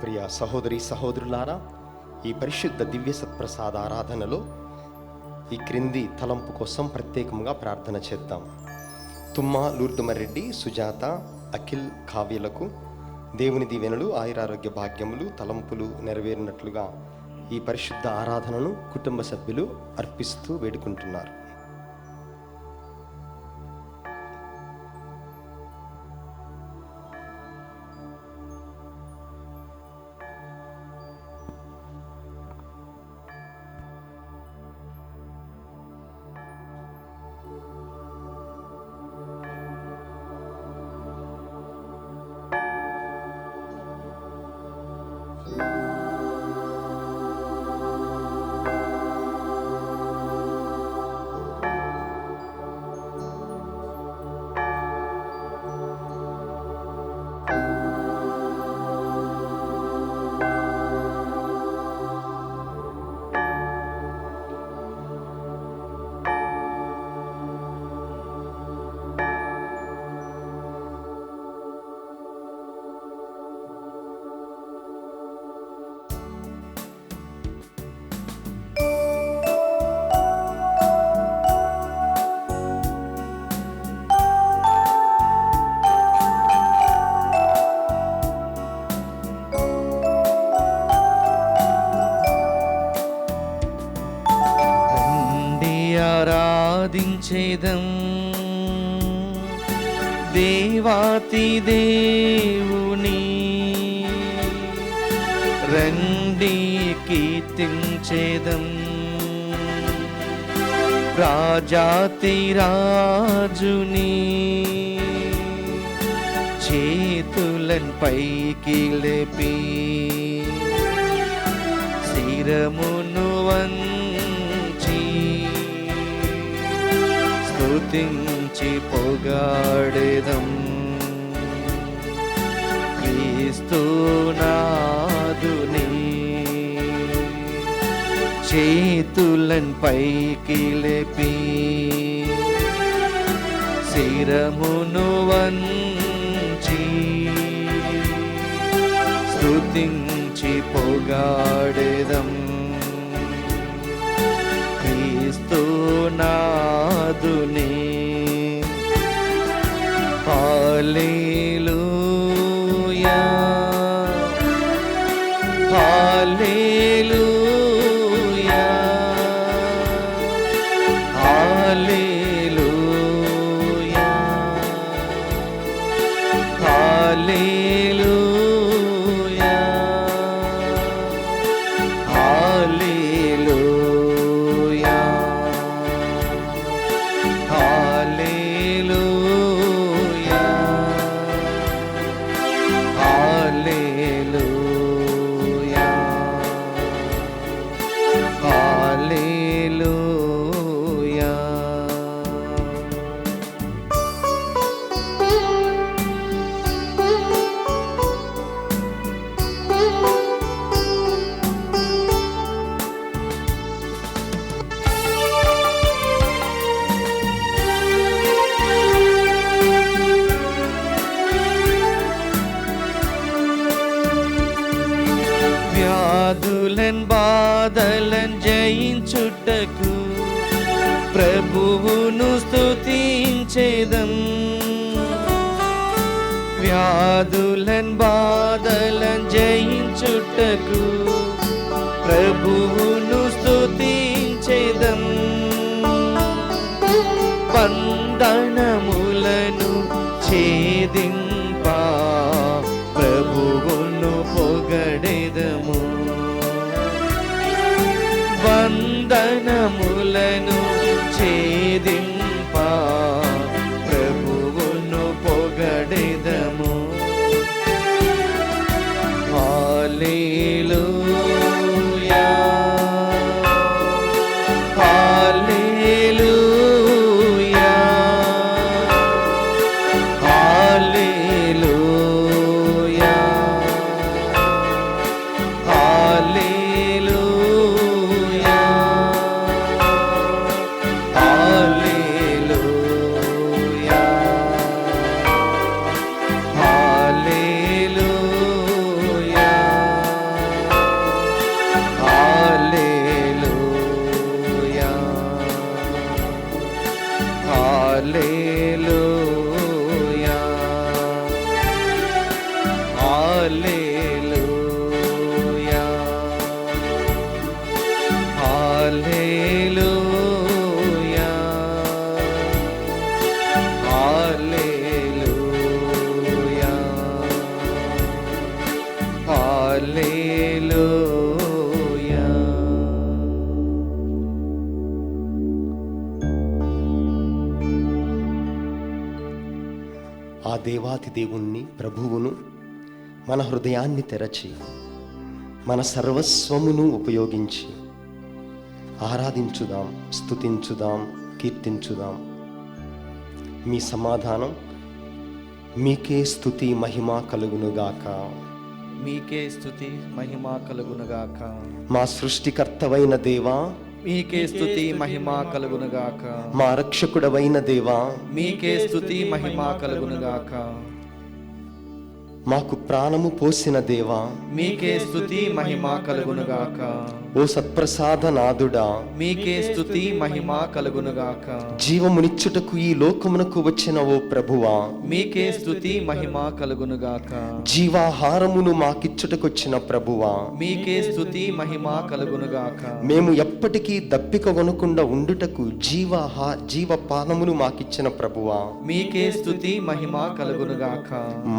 ప్రియ సహోదరి సహోదరులారా, ఈ పరిశుద్ధ దివ్య సత్ప్రసాద ఆరాధనలో ఈ క్రింది తలంపు కోసం ప్రత్యేకంగా ప్రార్థన చేద్దాం. తుమ్మా లూర్దుమరెడ్డి, సుజాత, అఖిల్ కావ్యలకు దేవుని దీవెనలు, ఆయురారోగ్య భాగ్యములు, తలంపులు నెరవేరినట్లుగా ఈ పరిశుద్ధ ఆరాధనను కుటుంబ సభ్యులు అర్పిస్తూ వేడుకుంటున్నారు. ఆరాధించేదం దేవాతి దేవుని, రండి కీర్తించేదం రాజాతి రాజుని. చేతులను పైకి లేపి శిరమును స్తుతించి పొగాడెదం క్రీస్తునాథుని. చేతులను పైకి లేపి శిరమును వంచి స్తుతించి పొగాడెదం క్రీస్తునాథుని. హల్లెలూయా హల్లెలూయా హల్లెలూయా హల్లెలూయా హల్లెలూయా హల్లెలూయా హల్లెలూయా హల్లెలూయా. వ్యాధులన్ బాధలన్ జయించుటకు ప్రభువును స్తుతించేదం. వ్యాధులన్ బాధలన్ జయించుటకు ప్రభువును స్తుతించేదం. బంధనములను ఛేదింప ప్రభువును పొగడెదము. బంధనములను ఛేదింప ప్రభువును పొగడెదము. హల్లెలూయా హల్లెలూయా హల్లెలూయా హల్లెలూయా హల్లెలూయా హల్లెలూయా హల్లెలూయా హల్లెలూయా హల్లెలూయా హల్లెలూయా. ఆ దేవాతి దేవుణ్ణి ప్రభువును మన హృదయాన్ని తెరచి మన సర్వస్వమును ఉపయోగించి ఆరాధించుదాం, స్తుతించుదాం, కీర్తించుదాం. మీ సమాధానం మీకే స్తుతి మహిమ కలుగునుగాక. మీకే స్తుతి మహిమ కలుగునుగాక. మా సృష్టికర్తవైన దేవా, మీకే స్తుతి మహిమ కలుగునుగాక. మా రక్షకుడవైన దేవా, మీకే స్తుతి మహిమ కలుగునుగాక. మాకు ప్రాణము పోసిన దేవా, మీకే స్తుతి మహిమ కలుగునుగాక. ఓ సత్ప్రసాదనాథుడా, మీకే స్తుతి మహిమ కలుగునుగాక. జీవమునిచ్చుటకు ఈ లోకమునకు వచ్చిన ఓ ప్రభువా, మీకే స్తుతి మహిమ కలుగునుగాక. జీవాహారమును మాకిచ్చుటకొచ్చిన ప్రభువా, మీకే స్తుతి మహిమ కలుగునుగాక. మేము ఎప్పటికీ దప్పిక కొనకుండా ఉండుటకు జీవపానమును మాకిచ్చిన ప్రభువా, మీకే స్తుతి మహిమ కలుగునుగాక.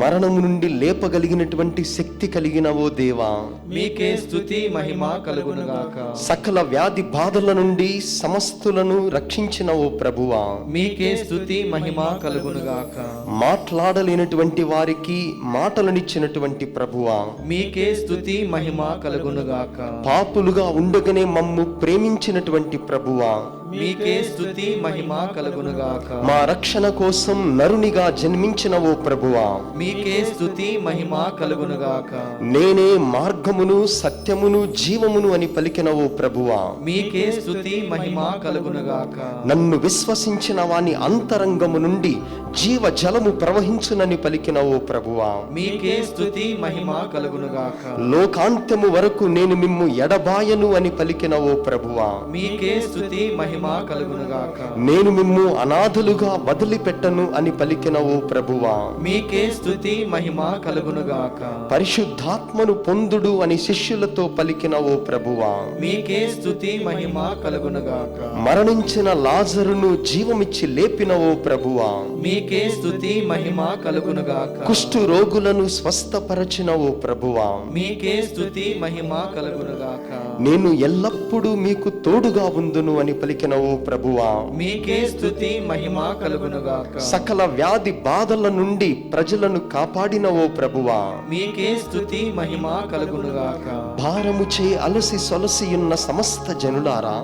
మరణము నుండి లేపగలిగినటువంటి శక్తి కలిగిన ఓ దేవా, మీకే స్తుతి మహిమ కలుగునుగాక. సకల వ్యాధి బాధల నుండి సమస్తులను రక్షించిన ఓ ప్రభువా, మీకే స్తుతి మహిమ కలుగునుగాక. మాట్లాడలేనటువంటి వారికి మాటలనిచ్చినటువంటి ప్రభువా, మీకే స్తుతి మహిమ కలుగునుగాక. పాపులుగా ఉండగానే మమ్ము ప్రేమించినటువంటి ప్రభువా, మీకే స్తుతి మహిమ కలుగునుగాక. మా రక్షణ కోసం నరునిగా జన్మించిన ఓ ప్రభువా, మీకే స్తుతి మహిమ కలుగునుగాక. నేనే మార్గమును సత్యమును జీవమును అని పలికిన ఓ ప్రభువా, మీకే స్తుతి మహిమ కలుగునుగాక. నన్ను విశ్వసించిన వాని అంతరంగము నుండి జీవ జలము ప్రవహించునని పలికిన ఓ ప్రభువా, మీకే స్తుతి మహిమ కలుగునుగాక. లోకాంత్యము వరకు నేను మిమ్ము ఎడబాయను అని పలికిన ఓ ప్రభువా, మీకే స్తుతి మహిమ కలుగునుగాక. నేను మిమ్ము అనాథలుగా వదిలిపెట్టను అని పలికిన ఓ ప్రభువా, మీకే స్తుతి మహిమ కలుగునుగాక. పరిశుద్ధాత్మను పొందుడు అని శిష్యులతో పలికిన ఓ ప్రభువా, మీకే స్తుతి మహిమ కలుగునుగాక. మరణించిన లాజరును జీవమిచ్చి లేపిన ఓ ప్రభువా, మీకే స్తుతి మహిమ కలుగునుగాక. కుష్టు రోగులను స్వస్థపరచిన ఓ ప్రభువా, మీకే స్తుతి మహిమ కలుగునుగాక. నేను ఎల్లప్పుడూ మీకు తోడుగా ఉందును అని పలికిన ఓ ప్రభువా, మీకే స్తుతి మహిమ కలుగునుగాక. సకల వ్యాధి బాధల నుండి ప్రజలను కాపాడిన ఓ ప్రభువా, మీకే స్తుతి మహిమ కలుగునుగాక. భారముచే అలసి సొలసియున్న సమస్త జనులారా,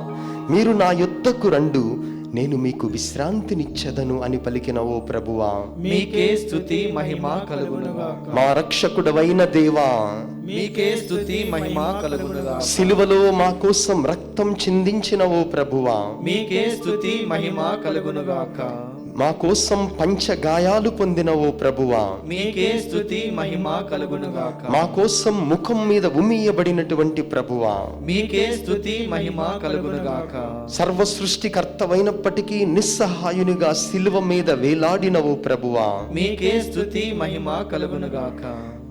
మీరు నా యొద్దకు రండు, నేను మీకు విశ్రాంతినిచ్చెదను అని పలికిన ఓ ప్రభువా, మీకే స్తుతి మహిమ కలుగునుగాక. మా రక్షకుడవైన దేవా, మీకే స్తుతి మహిమ కలుగునుగాక. సిలువలో మా కోసం రక్తం చిందించిన ఓ ప్రభువా, మీకే స్తుతి మహిమ కలుగునుగాక. మా కోసం పంచగాయాలు పొందిన ఓ ప్రభువా, మీకే స్తుతి మహిమ కలుగునుగాక. మా కోసం ముఖం మీద ఉమియబడినటువంటి ప్రభువా, మీకే స్తుతి మహిమ కలుగునుగాక. సర్వ సృష్టికర్తవైనప్పటికీ నిస్సహాయునిగా సిలువ మీద వేలాడిన ఓ ప్రభువా, మీకే స్తుతి మహిమ కలుగునుగాక.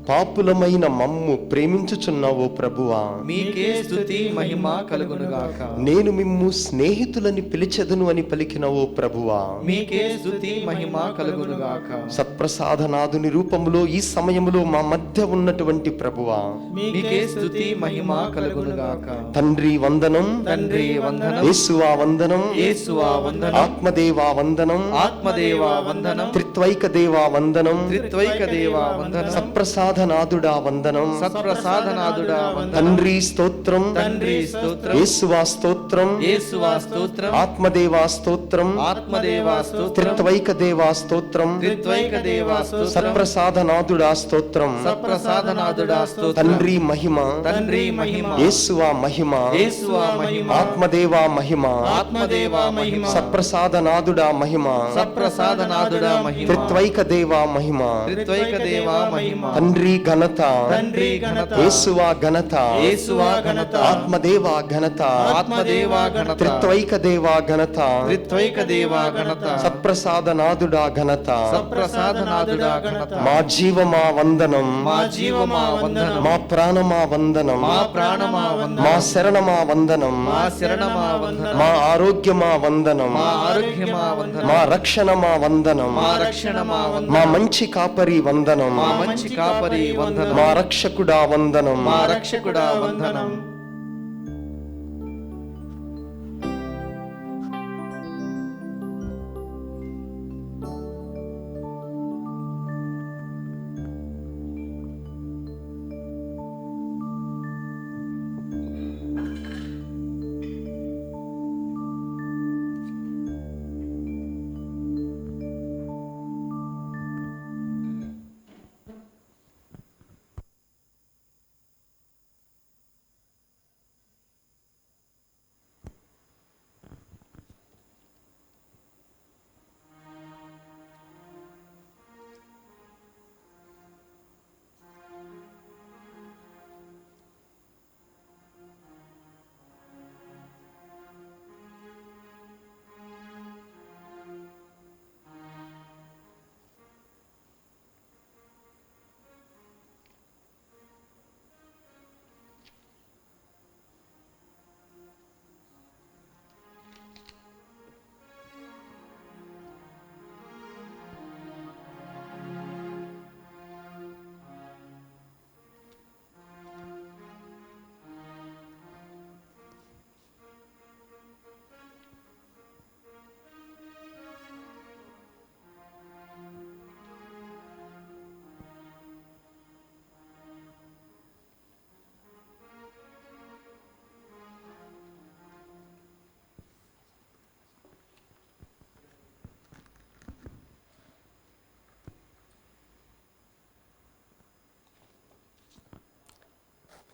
పాపులమైన మమ్ము ప్రేమించుచున్న ఓ ప్రభువా, మీకే స్తుతి మహిమ కలుగునుగాక. నేను మిమ్ము స్నేహితులని పిలిచెదను అని పలికిన ఓ ప్రభువా, మీకే స్తుతి మహిమ కలుగునుగాక. సత్ప్రసాదనాథుని రూపములో ఈ సమయములో మా మధ్య ఉన్నటువంటి ప్రభువా, మీకే స్తుతి మహిమ కలుగునుగాక. తండ్రి వందనం, తండ్రి వందనం, యేసువా వందనం, యేసువా వందనం, ఆత్మదేవా వందనం, ఆత్మదేవా వందనం, త్రిత్వైక దేవా వందనం, త్రిత్వైక దేవా వందనం, సత్ప్రసాదనాథుడా వందనం, సత్ప్రసాదనాథుడా వందనం. తండ్రి స్తోత్రం, తండ్రి స్తోత్రం, యేసువా స్తోత్రం, యేసువా స్తోత్రం, ఆత్మదేవా స్తోత్రం, ఆత్మదేవా స్తోత్రం, త్రిత్వైక దేవా స్తోత్రం, త్రిత్వైక దేవా స్తోత్రం, సత్ప్రసాదనాథుడా స్తోత్రం, సత్ప్రసాదనాథుడా స్తోత్రం. తండ్రి మహిమ, తండ్రి మహిమ, యేసువా మహిమ, యేసువా మహిమ, ఆత్మదేవా మహిమ, ఆత్మదేవా మహిమ, సత్ప్రసాదనాథుడా మహిమ, సత్ప్రసాదనాథుడా మహిమ, త్రిత్వైక దేవా మహిమ, త్రిత్వైక దేవా మహిమ, తండ్రి ఘనత, తండ్రి ఘనత, యేసువా ఘనత, యేసువా ఘనత, ఆత్మదేవా ఘనత, ఆత్మదేవా ఘనత, త్రిత్వైక దేవా ఘనత, త్రిత్వైక దేవా ఘనత, సప్రసాదనాథుడా ఘనత, సప్రసాదనాథుడా ఘనత. మా జీవమా వందనం, మా జీవమా వందనం. మా ప్రాణమా వందనం, మా ప్రాణమా వందనం. మా శరణమా వందనం, మా శరణమా వందనం. మా ఆరోగ్యమా వందనం, మా ఆరోగ్యమా వందనం. మా రక్షణమా వందనం, మా రక్షణమా వందనం. మా మంచి కాపరి వందనం, మా మంచి కాపరి వందనం. మా రక్షకుడా వందనం. మా రక్షకుడా వందనం.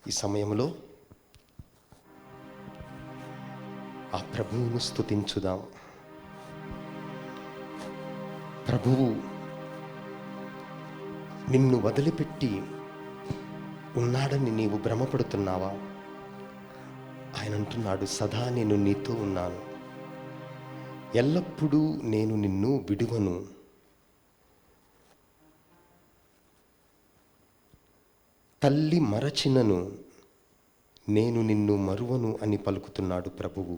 ఈ సమయంలో ఆ ప్రభువును స్తుతించుదాం. ప్రభువు నిన్ను వదిలిపెట్టి ఉన్నాడని నీవు భ్రమపడుతున్నావా? ఆయన అంటున్నాడు, సదా నేను నీతో ఉన్నాను, ఎల్లప్పుడూ నేను నిన్ను విడువను. తల్లి మరచినను నేను నిన్ను మరువను అని పలుకుతున్నాడు ప్రభువు.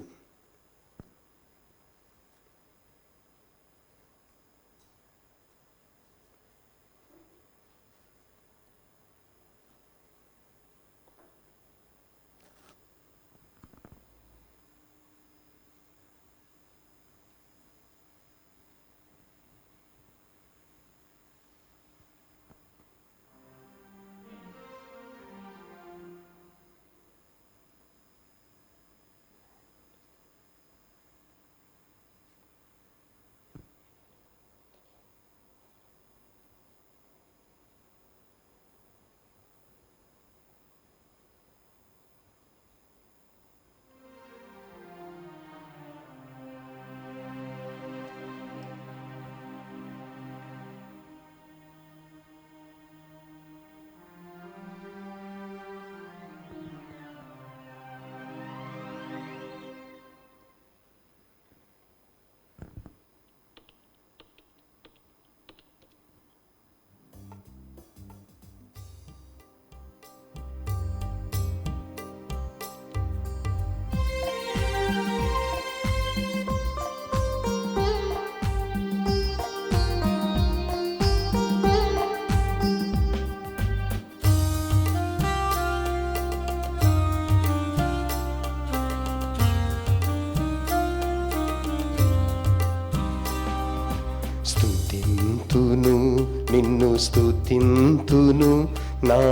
నిన్ను స్తుతింతును, నా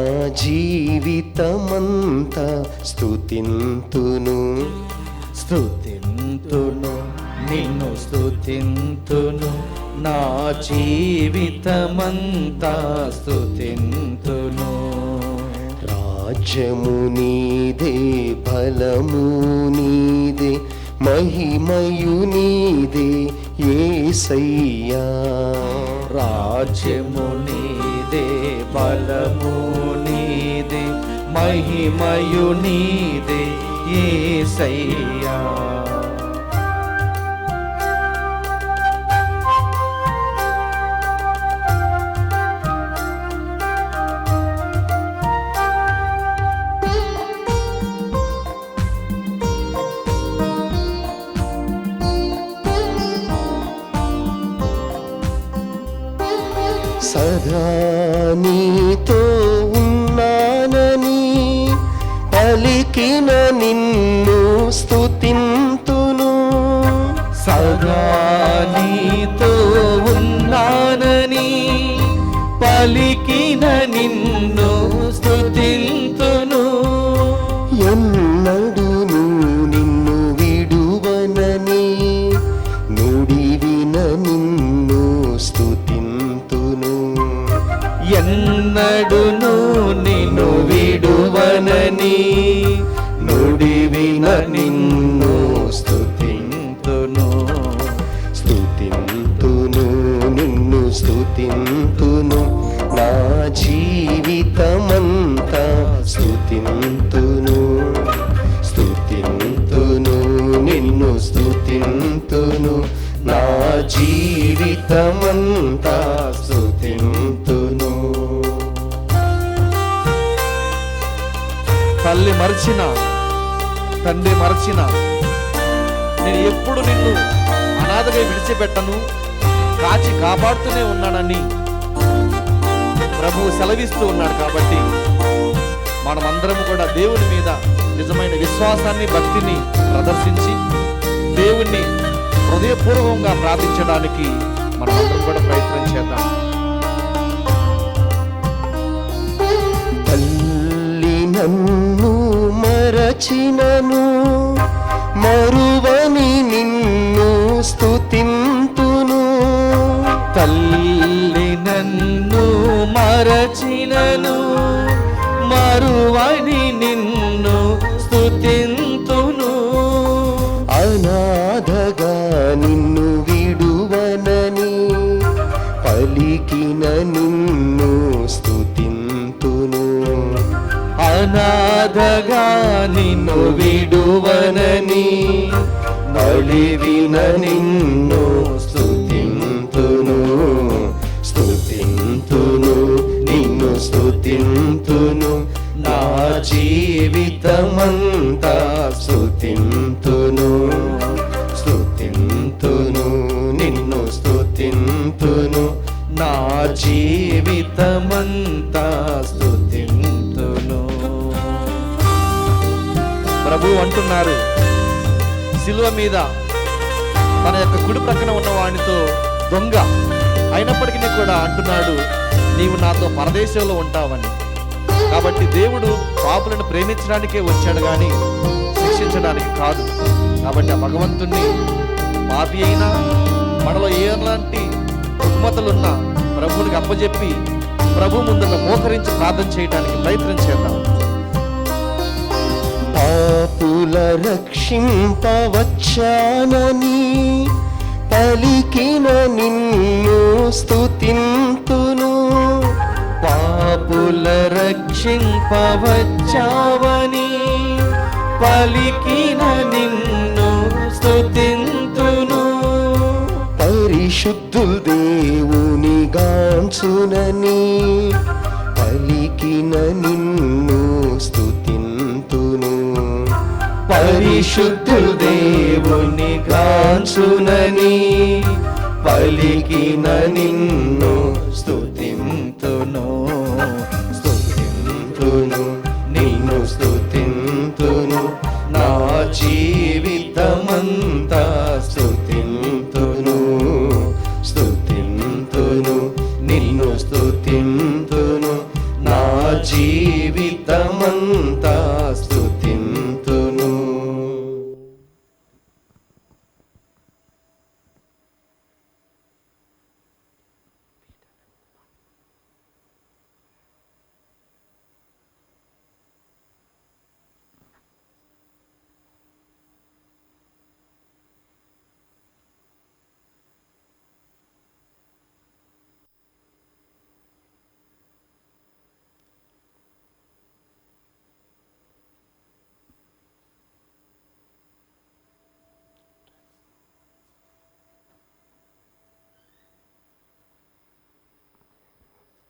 జీవితమంతా స్తుతింతును. స్తుతింతును, నిన్ను స్తుతింతును, నా జీవితమంతా స్తుతింతును. రాజ్యము నీదే, బలము నీదే, మహిమయు నీదే యేసయ్యా. రాజ్యము నీదే, బలము నీదే, మహిమయు నీదే యేసయ్యా. సదా నీతో ఉన్నానని పలికిన నిన్ను స్తుతింతును. సదా నీతో ఉన్నానని పలికిన నిన్ను స్తుతింతును. ఎన్నడును నిన్ను విడువనని నుడివిన నిన్ను స్తుతింతును. ఎన్నడును నిన్ను విడువనని నుడివిన నిన్ను స్తుతింతును. స్తుతింతును నిన్ను స్తుతింతును నా జీవితమంతా స్తుతింతును. స్తుతింతును నిన్ను స్తుతింతును నా జీవితమంతా స్తుతింతును. తల్లి మరచిన, తండ్రి మరచిన, నేను ఎప్పుడు నిన్ను అనాథగా విడిచిపెట్టను, కాచి కాపాడుతూనే ఉన్నానని ప్రభువు సెలవిస్తూ ఉన్నాడు. కాబట్టి మనమందరం కూడా దేవుని మీద నిజమైన విశ్వాసాన్ని, భక్తిని ప్రదర్శించి దేవుణ్ణి హృదయపూర్వకంగా ప్రార్థించడానికి మనమందరం కూడా ప్రయత్నం చేద్దాం. తల్లి నన్ను మరచినను మరువని నిన్ను స్తుతింతును. తల్లి నన్ను మరచినను మరువని నిన్ను స్తుతింతును. అనాథగా నిన్ను విడువనని పలికిన నిన్ను స్తుతింతును. అనాథగా నిన్ను విడువనని పలికిన నిన్ను స్తుతింతును. స్తుతింతును నిన్ను స్తుతింతును నా జీవితమంతా స్తుతింతును. స్తుతింతును నిన్ను స్తుతింతును నా జీవితమంతా స్తుతింతును. ప్రభు అంటున్నారు, శిలువ మీద తన యొక్క కుడి ప్రక్కన ఉన్న వానితో దొంగ అయినప్పటికీ కూడా అంటున్నాడు, నీవు నాతో పరదేశంలో ఉంటావని. కాబట్టి దేవుడు పాపులను ప్రేమించడానికే వచ్చాడు కానీ శిక్షించడానికి కాదు. కాబట్టి ఆ భగవంతుణ్ణి పాపి అయినా మనలో ఎలాంటి రుగ్మతలున్నా ప్రభువునికి అప్పచెప్పి ప్రభు ముందుగా మోకరించి ప్రార్థన చేయడానికి ప్రయత్నం చేద్దాం. పాపుల రక్షింపవచ్చానని పలికిన నిన్ను స్తుతింతును. పాపుల రక్షింపవచ్చావని పలికిన నిన్ను స్తుతింతును. పరిశుద్ధుల్ దేవుని గాంచునని పలికిన నిన్ను స్తుతింతును. పరిశుద్ధుల్ దేవుని గాంచునని పలికిన నిన్ను స్తుతింతును. స్తుతింతును నిన్ను స్తుతింతును నా జీవితమంతా స్తుతింతును. స్తుతింతును నిన్ను స్తుతింతును నా జీవితమంతా స్తుతింతును.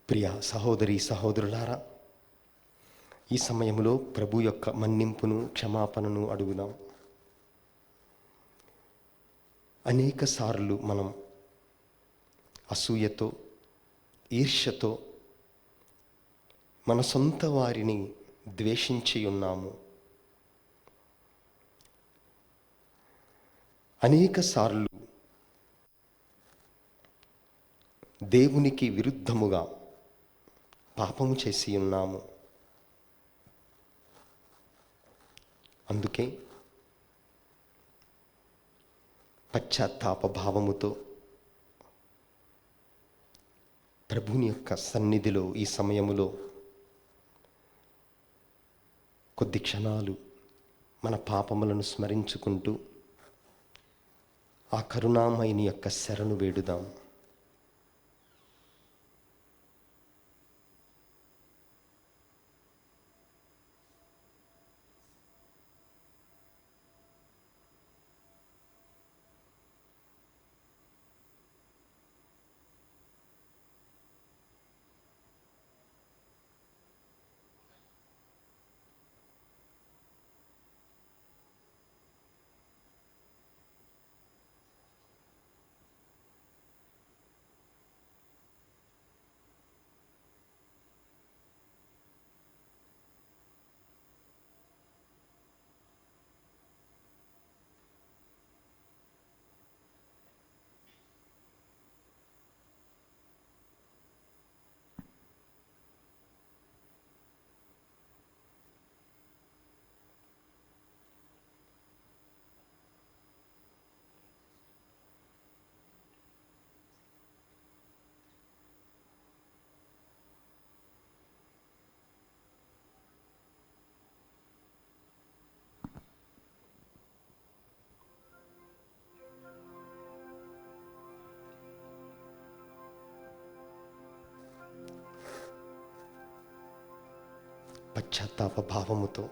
ప్రియ సహోదరి సహోదరులారా, ఈ సమయంలో ప్రభు యొక్క మన్నింపును, క్షమాపణను అడుగుదాం. అనేక సార్లు మనం అసూయతో, ఈర్ష్యతో మన సొంత వారిని ద్వేషించి ఉన్నాము. అనేక సార్లు దేవునికి విరుద్ధముగా పాపము చేసి ఉన్నాము. అందుకే పశ్చాత్తాప భావముతో ప్రభుని యొక్క సన్నిధిలో ఈ సమయములో కొద్ది క్షణాలు మన పాపములను స్మరించుకుంటూ ఆ కరుణామయుని యొక్క శరణు వేడుదాం. పశ్చాత్తాప భావముతో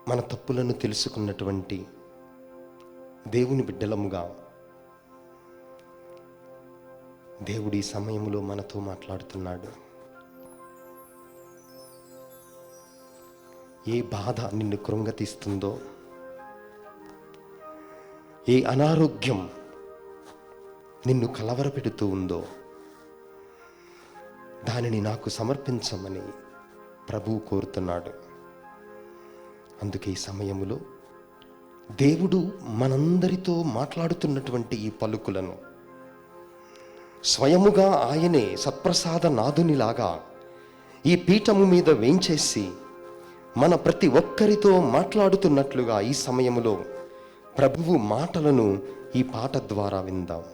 మన తప్పులను తెలుసుకున్నటువంటి దేవుని బిడ్డలముగా దేవుడు ఈ సమయంలో మనతో మాట్లాడుతున్నాడు. ఏ బాధ నిన్ను కృంగతీస్తుందో, ఏ అనారోగ్యం నిన్ను కలవరపెడుతూ ఉందో దానిని నాకు సమర్పించమని ప్రభువు కోరుతున్నాడు. అందుకే ఈ సమయములో దేవుడు మనందరితో మాట్లాడుతున్నటువంటి ఈ పలుకులను స్వయముగా ఆయనే సత్ప్రసాద నాదునిలాగా ఈ పీఠము మీద వేంచేసి మన ప్రతి ఒక్కరితో మాట్లాడుతున్నట్లుగా ఈ సమయములో ప్రభువు మాటలను ఈ పాట ద్వారా విందాం.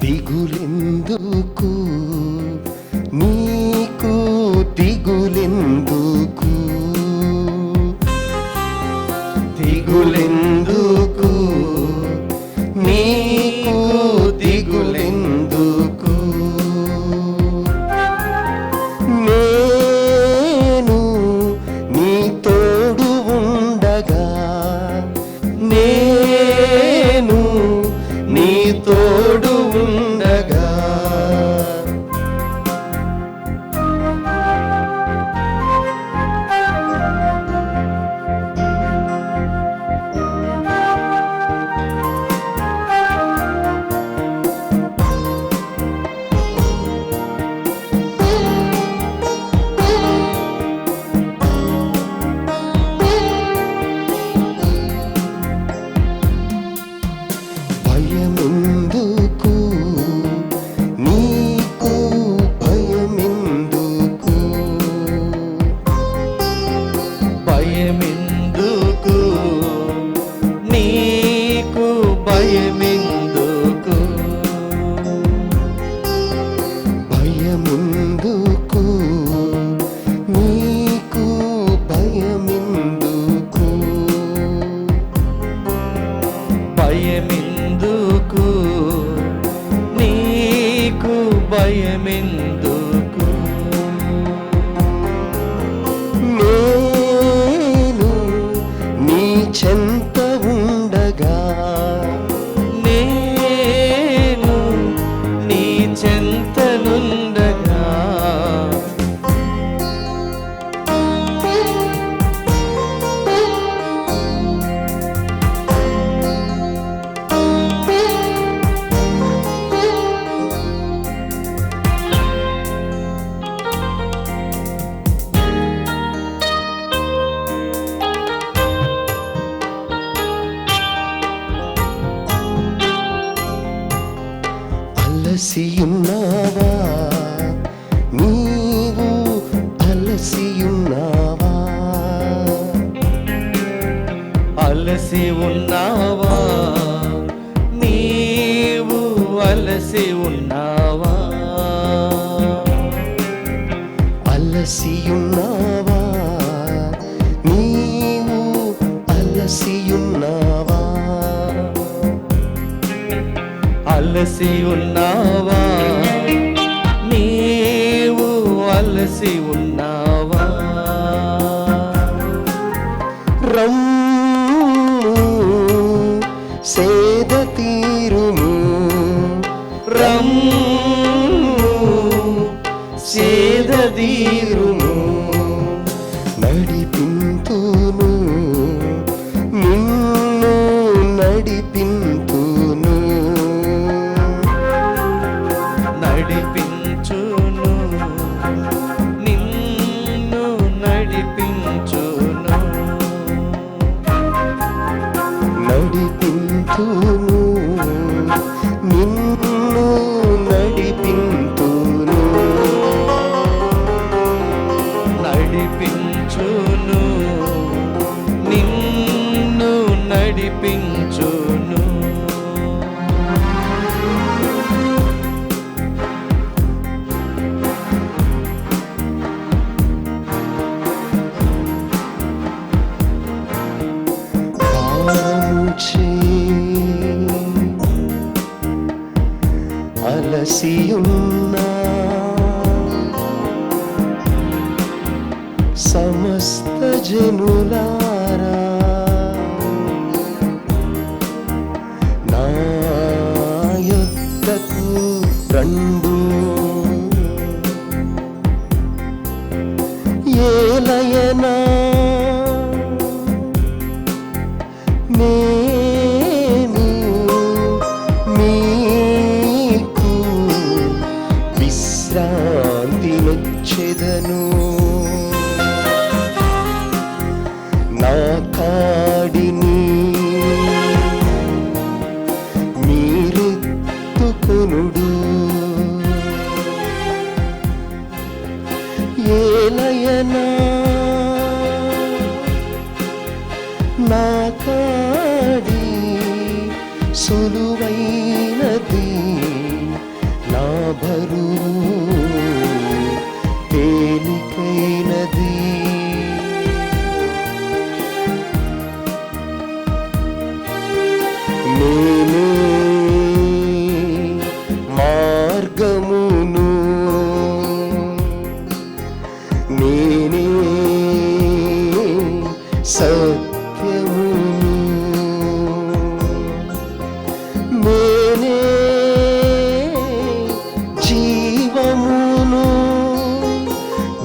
దిగులెందుకు నీకు, దిగులెందుకు, దిగులెందుకు నీకు, దిగులెందుకు, నేను నీ తోడు ఉండగా, నేను నీ తోడు ఉండగా, అలసి ఉన్నావా, నీవు అలసి ఉన్నావా, అలసియున్నావా, నీవు అలసియున్నావా, అలసి ఉన్నావా, నీవు అలసి ఉన్నావా. రమ్ము సేద తీరుము, రమ్ము సేదదీరుము, నడిపింతును నిన్ను నడిపింతును, నడిపించును నిన్ను నడిపించును, నడిపింతును నిన్ను నడిపింతును, నడిపించును నిన్ను నడిపించును. భారముచే అలసియున్నా సమస్త జనులారా నా యొద్దకు రండు, ఏలయనా నేను మీకు విశ్రాంతినిచ్చెదను, నా కాడిని మీరెత్తుకొనుడు, ఏలయనా నా కాడి సులువైనది, నా బరువు తేలికైనది. నేనే మార్గమును, నేనే సత్యమును, నేనే జీవమును,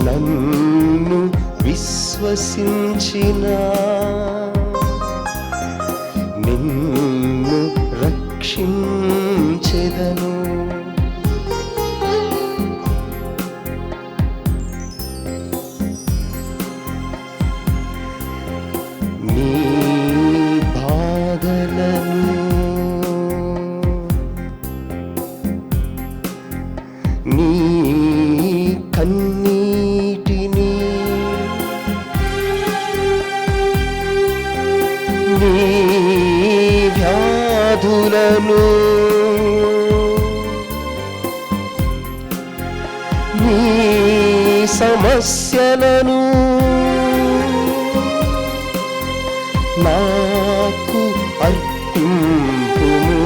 నన్ను విశ్వసించిన నిన్ను రక్షించెదను. నీ బాధలను నీ కన్నీటిని నీ వ్యాధులను నీ సమస్యలను నాకు అర్పింపుము.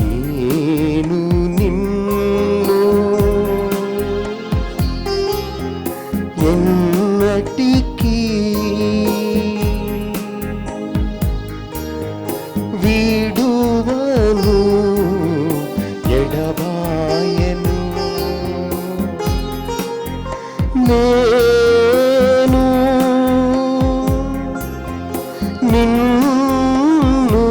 నేను నిన్ను ఎన్నటికీ వీడువను, ఎడబాయను. నేను నిన్ను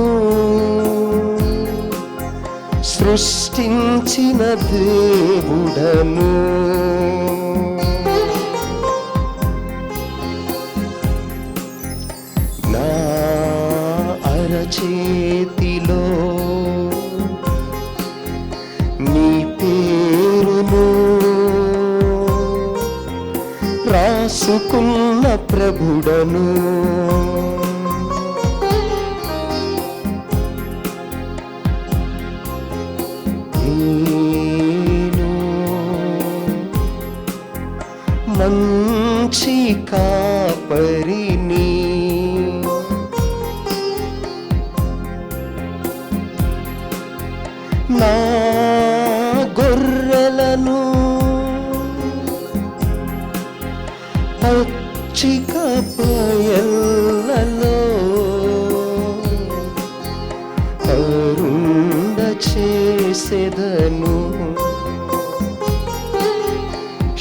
సృష్టించిన దేవుడను, నా అరచేతిలో నీ పేరు రాసుకున్న ప్రభుడను, నేను మంచి కాపరిని, నా గొర్రెలను పచ్చిక బయళ్ళలో అరుండ చేసెదను,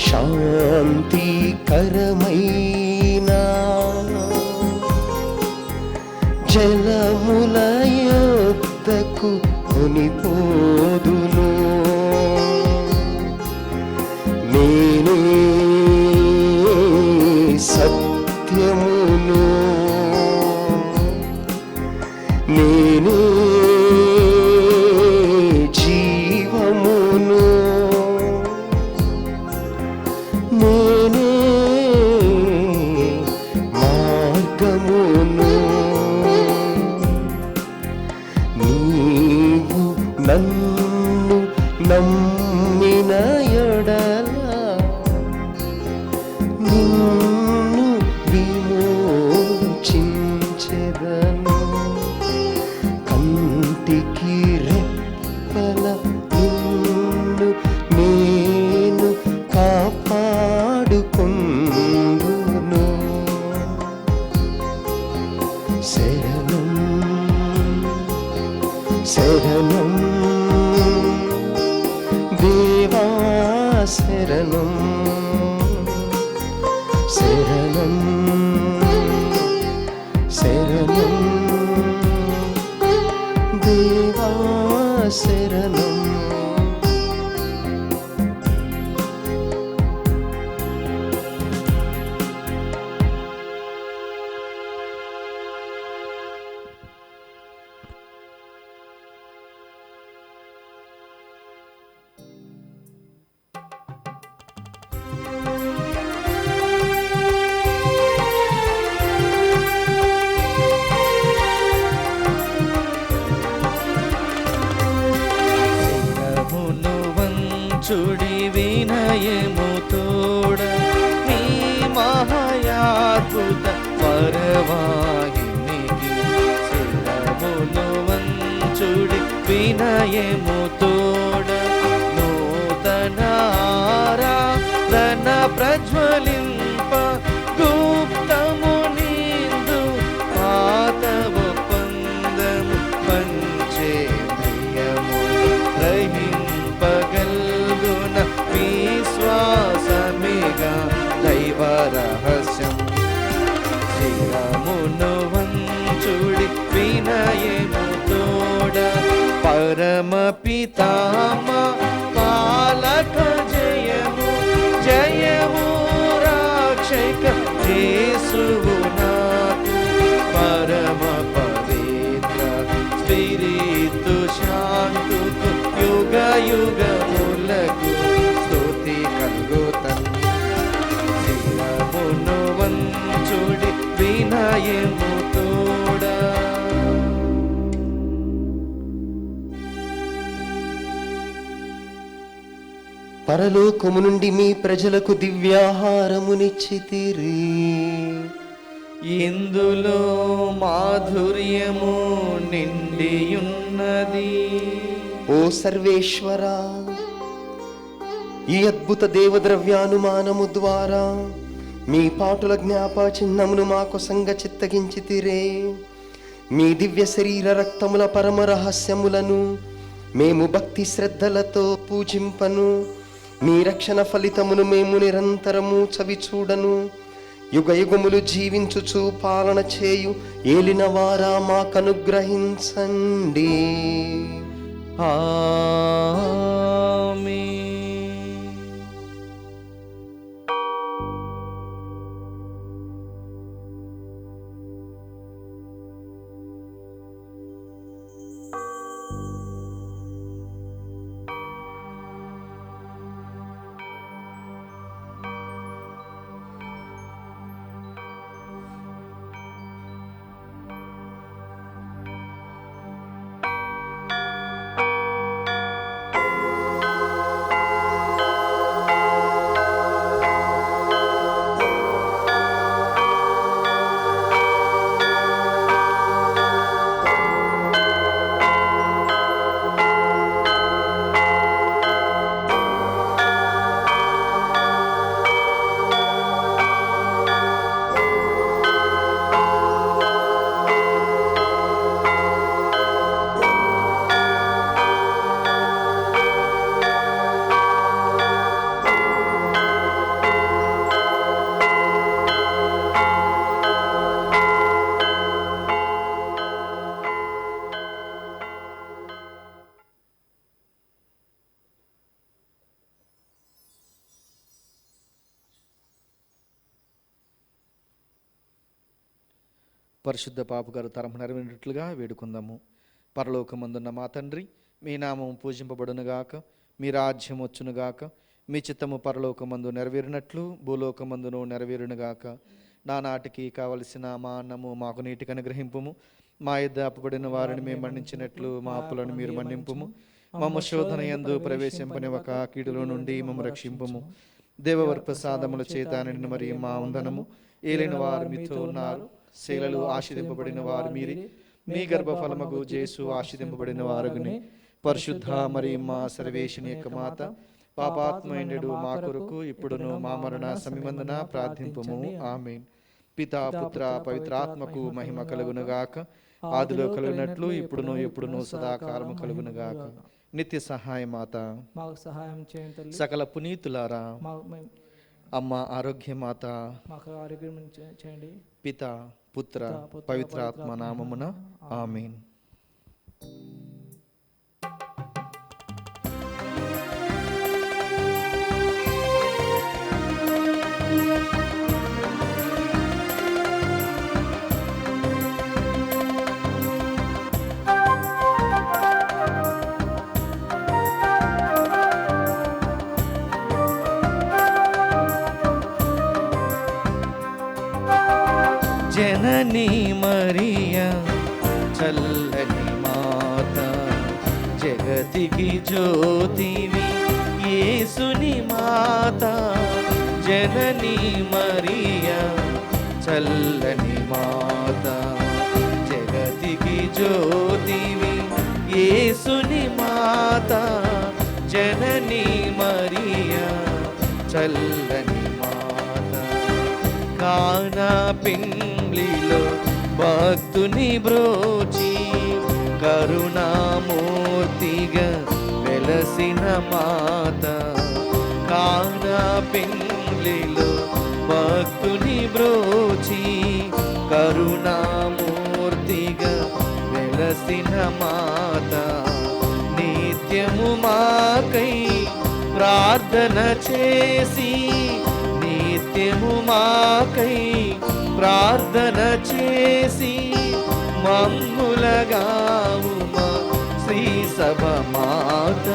శాంతికరమైన జలముల యొద్దకు కొనిపోదును, నేనే సత్యమును, నేనే జీవమును, నేనే మార్గమును, నీవు నన్ను నమ్మిన ఎడల నిన్ను విమోచించెదను, కంటికి రెప్పల నిన్ను నేను కాపాడుకొందును, శరణం శరణం దేవా శరణం, శరణం శరణం దేవా శరణం. చుడి వినయము తోడ నీ మహాయాద్భుత పరవాహినికి శిరమును వంచుడి వినయము తోడ నూతన ఆరాధన ప్రజ్వలింప గుప్తము నిందు పాతవ పందము పంచే ప్రియము గ్రహింపగల్గున విశ్వాసమేగా దైవ రహస్యం శిరమును వంచుడి వినయము తోడ పరమ పితామ పాలక జయము జయము రాక్షక యేసువు నాకు పరమ పవిత్ర స్పిరితు శాంతుకు యుగ యుగములకు స్తుతి కలుగుతన్ శిరమును వంచుడి వినయము తోడా. పరలోకము నుండి మీ ప్రజలకు దివ్యాహారమునిచ్చితిరి, ఇందులో మాధుర్యము నిండియున్నది. ఓ సర్వేశ్వరా, ఈ అద్భుత దేవద్రవ్యానుమానము ద్వారా మీ పాటుల జ్ఞాప చిహ్నమును మాకు సంగచిత్తగించితిరే. మీ దివ్య శరీర రక్తముల పరమ రహస్యములను మేము భక్తి శ్రద్ధలతో పూజింపను. మీ రక్షణ ఫలితమును మేము నిరంతరము చవిచూడను. యుగ యుగములు జీవించుచు పాలన చేయు ఏలిన వారా మాకనుగ్రహించండి. ఆమేన్. పరిశుద్ధ పాపగారు తరము నెరవేరినట్లుగా వేడుకుందాము. పరలోకమందున్న మా తండ్రి, మీ నామము పూజింపబడునుగాక, మీ రాజ్యం వచ్చునుగాక, మీ చిత్తము పరలోకమందు నెరవేరినట్లు భూలోకమందును నెరవేరునుగాక. నానాటికి కావలసిన మా అన్నము మాకు నీటికి అనుగ్రహింపుము. మా యొద్ద అప్పుబడిన వారిని మేము మన్నించినట్లు మా అప్పులను మీరు మన్నింపుము. మమ్మ శోధన యందు ప్రవేశింపనివ్వక కీడులో నుండి మమ్మ రక్షింపుము. దేవవర ప్రసాదముల చేత నిండిన మరి మా వందనము. ఏలిన వారు మీతో ఉన్నారు, శీలలు ఆశీర్వదింపబడిన వారు మీరే, మీ గర్భఫలముగు జేసు ఆశీర్వదింపబడిన వారుగుని. పరిశుద్ధ మరి మా సర్వేశుని యొక్క మాత, పాపాత్మైండు మా కొరకు ఇప్పుడును మా మరణ సమయమందున ప్రార్థింపుము. ఆమేన్. పితా పుత్ర పవిత్రాత్మకు మహిమ కలుగునుగాక, ఆదిలో కలిగినట్లు ఇప్పుడును ఎప్పుడును సదాకాలము కలుగునుగాక. నిత్య సహాయ మాత, మాకు సహాయం చేయండి తల్లి. సకల పునీతులారా, మేము అమ్మ ఆరోగ్య మాత, మాకు ఆరోగ్యం చేయండి. పిత పుత్ర పవిత్రాత్మ నామమున ఆమేన్. జననీ మరియా చల్లని మాత, జగతికి జ్యోతివి యేసుని మాత. జననీ మరియా చల్లని మాత, జగతికి జ్యోతివి యేసుని మాత. జననీ మరియా చల్లని మాత. కానా పిండ్లిలో భక్తుని బ్రోచి కరుణామూర్తిగా వెలసిన మాత. కానా పిండ్లిలో భక్తుని బ్రోచి కరుణామూర్తిగా వెలసిన మాత. నిత్యము మాకై ప్రార్థన చేసి, నిత్యము మాకై ప్రార్థన చేసి, మమ్ములగావుమా శ్రీ సభ మాత.